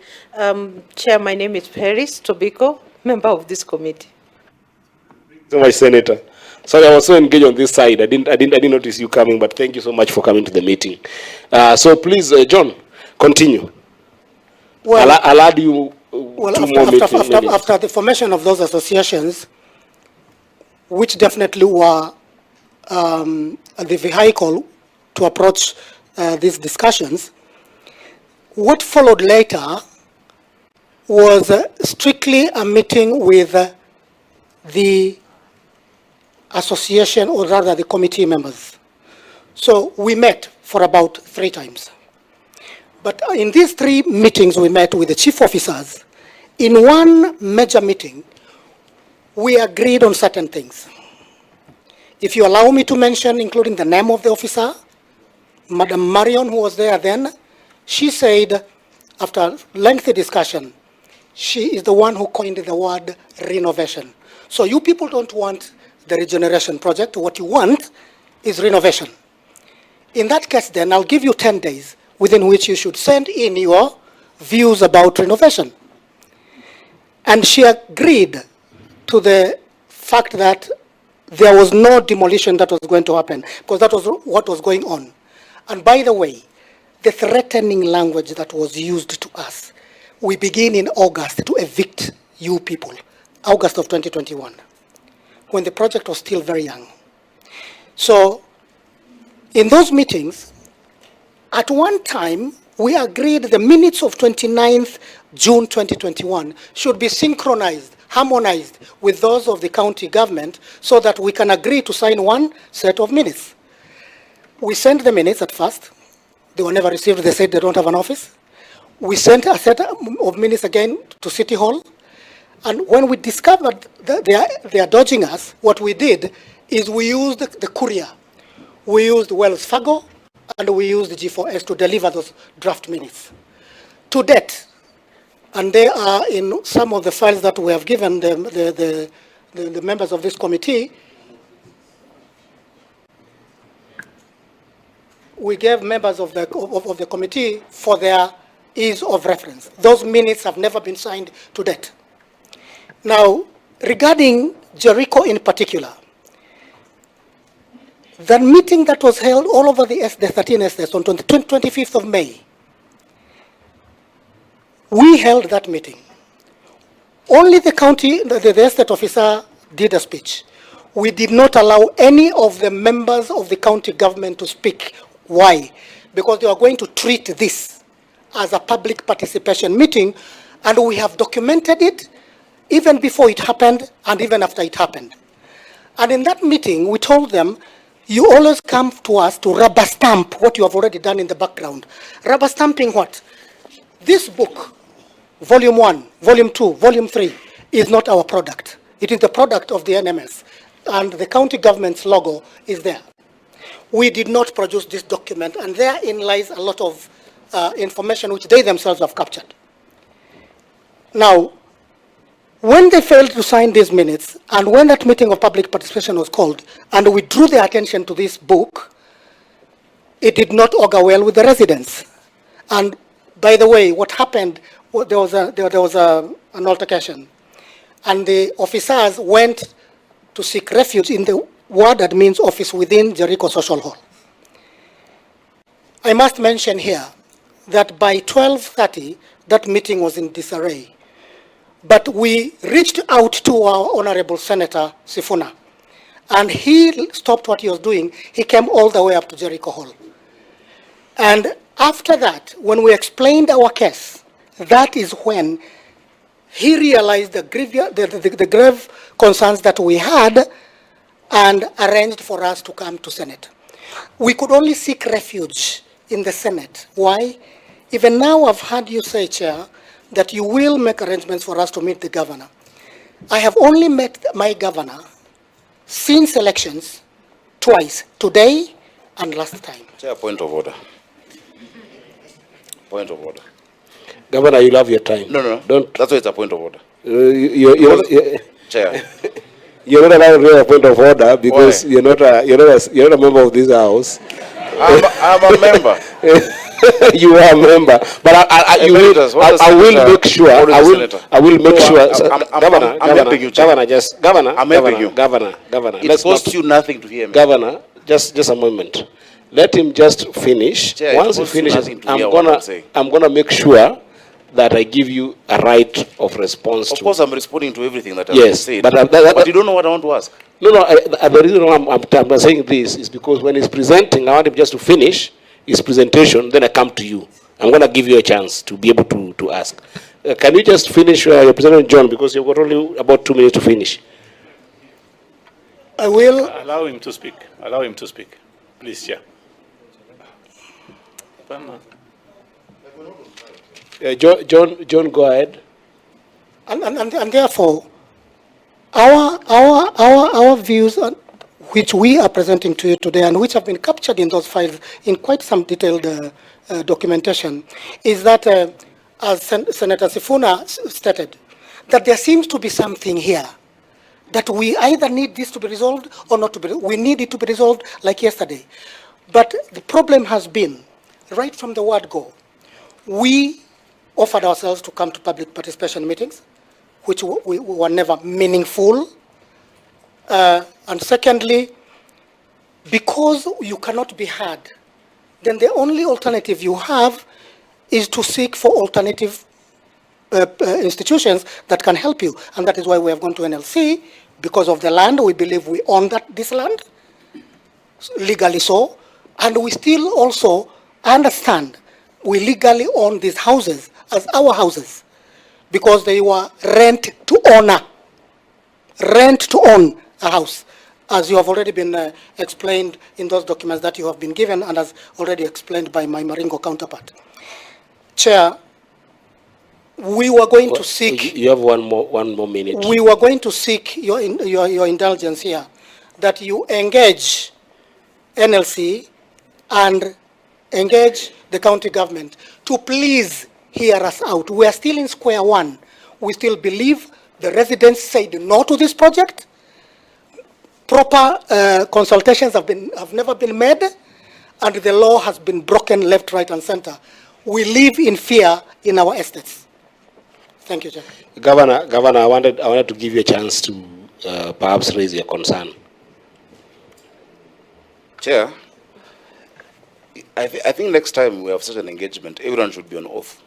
Chair, my name is Paris Tobiko, member of this committee. So much, Senator. Sorry, I was so engaged on this side. I didn't notice you coming, but thank you so much for coming to the meeting. So please, John, continue. Well, I'll add you Well, two more minutes. after the formation of those associations, which definitely were the vehicle to approach these discussions, what followed later was strictly a meeting with the association, or rather the committee members. So we met for about 3 times. But in these 3 meetings, we met with the chief officers. In one major meeting, we agreed on certain things. If you allow me to mention, including the name of the officer, Madam Marion, who was there then, she said, after lengthy discussion, she is the one who coined the word renovation. So you people don't want the regeneration project. What you want is renovation. In that case, then, I'll give you 10 days within which you should send in your views about renovation. And she agreed to the fact that there was no demolition that was going to happen, because that was what was going on. And by the way, the threatening language that was used to us, we begin in August to evict you people, August of 2021, when the project was still very young. So in those meetings, at one time, we agreed the minutes of 29th June 2021 should be synchronized harmonized with those of the county government so that we can agree to sign one set of minutes. We sent the minutes at first. They were never received. They said they don't have an office. We sent a set of minutes again to City Hall. And when we discovered that they are dodging us, what we did is we used the courier. We used Wells Fargo and we used the G4S to deliver those draft minutes. To date, and they are in some of the files that we have given the members of this committee, we gave members of the committee for their ease of reference. Those minutes have never been signed to date. Now, regarding Jericho in particular, the meeting that was held all over the 13 estates on 25th of May, we held that meeting. Only the county, the estate officer did a speech. We did not allow any of the members of the county government to speak. Why? Because they are going to treat this as a public participation meeting, and we have documented it even before it happened and even after it happened. And in that meeting, we told them, you always come to us to rubber stamp what you have already done in the background. Rubber stamping what? This book, Volume 1, Volume 2, Volume 3, is not our product. It is the product of the NMS, and the county government's logo is there. We did not produce this document, and therein lies a lot of information which they themselves have captured. Now, when they failed to sign these minutes, and when that meeting of public participation was called, and we drew their attention to this book, it did not augur well with the residents. And by the way, what happened, there was an altercation, and the officers went to seek refuge in the ward admin's office within Jericho Social Hall. I must mention here that by 12:30, that meeting was in disarray. But we reached out to our Honorable Senator Sifuna, and he stopped what he was doing. He came all the way up to Jericho Hall. And after that, when we explained our case, that is when he realized the grave concerns that we had and arranged for us to come to Senate. We could only seek refuge in the Senate. Why? Even now I've heard you say, Chair, that you will make arrangements for us to meet the governor. I have only met my governor since elections twice, today and last time. Chair, point of order. Point of order. Governor, you love your time. No. Don't. That's why it's a point of order. Chair. You're not allowed to raise a point of order because you're not a member of this house. I'm a member. You are a member, but I will make sure. I will make sure. Governor, I'm helping you. Governor. It costs you nothing to hear me. Governor, just a moment. Let him just finish. Chair, once he finishes, I'm gonna make sure that I give you a right of response. Of course, I'm responding to everything that yes, said. But you don't know what I want to ask. No. The reason why I'm saying this is because when he's presenting, I want him just to finish his presentation. Then I come to you. I'm going to give you a chance to be able to ask. Can you just finish your presentation, John? Because you've got only about 2 minutes to finish. I will allow him to speak. Allow him to speak, please, Chair. John, go ahead. And therefore, our views, which we are presenting to you today, and which have been captured in those files in quite some detailed documentation, is that, as Senator Sifuna stated, that there seems to be something here that we either need this to be resolved or not to be. We need it to be resolved like yesterday. But the problem has been, right from the word go, we offered ourselves to come to public participation meetings, which were never meaningful. And secondly, because you cannot be heard, then the only alternative you have is to seek for alternative institutions that can help you. And that is why we have gone to NLC, because of the land. We believe we own this land, legally so. And we still also understand we legally own these houses as our houses, because they were rent to owner rent to own a house, as you have already been explained in those documents that you have been given and as already explained by my Maringo counterpart. Chair, we were going to seek... You have one more minute. We were going to seek your indulgence here, that you engage NLC and engage the county government to please hear us out. We are still in square one. We still believe the residents said no to this project. Proper consultations have never been made, and the law has been broken left, right, and center. We live in fear in our estates. Thank you, Chair. Governor, I wanted to give you a chance to perhaps raise your concern. Chair, I think next time we have such an engagement, everyone should be on oath.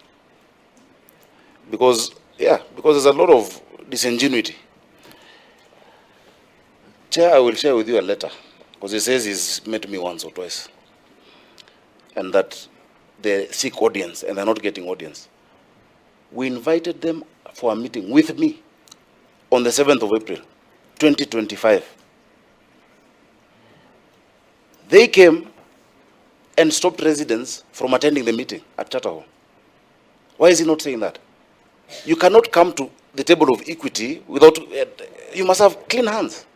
Because there's a lot of disingenuity. Chair, I will share with you a letter, because he says he's met me once or twice, and that they seek audience and they're not getting audience. We invited them for a meeting with me on the 7th of April, 2025. They came and stopped residents from attending the meeting at Charter Hall. Why is he not saying that? You cannot come to the table of equity without, you must have clean hands.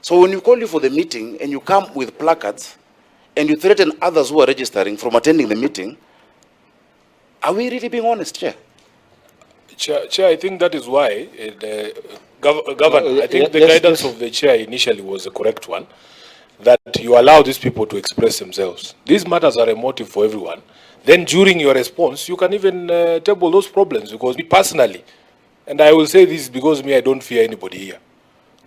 So when you call you for the meeting and you come with placards and you threaten others who are registering from attending the meeting, are we really being honest, Chair? Chair, I think that is why Governor, I think the guidance of the Chair initially was a correct one, that you allow these people to express themselves. These matters are a motive for everyone. Then during your response, you can even table those problems, because me personally, and I will say this because I don't fear anybody here,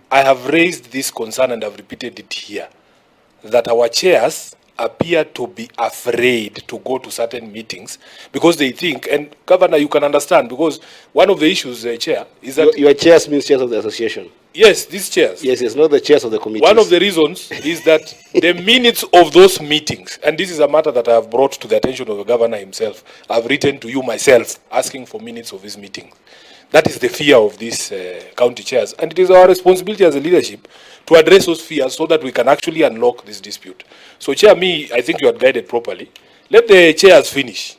I have raised this concern and I've repeated it here, that our chairs appear to be afraid to go to certain meetings because they think, and Governor, you can understand, because one of the issues, Chair, is that... Your chairs means chairs of the association. Yes, these chairs. Yes, it's not the chairs of the committees. One of the reasons is that the minutes of those meetings, and this is a matter that I have brought to the attention of the Governor himself, I've written to you myself, asking for minutes of these meetings. That is the fear of these county chairs. And it is our responsibility as a leadership to address those fears so that we can actually unlock this dispute. So, Chair, I think you had guided properly. Let the chairs finish.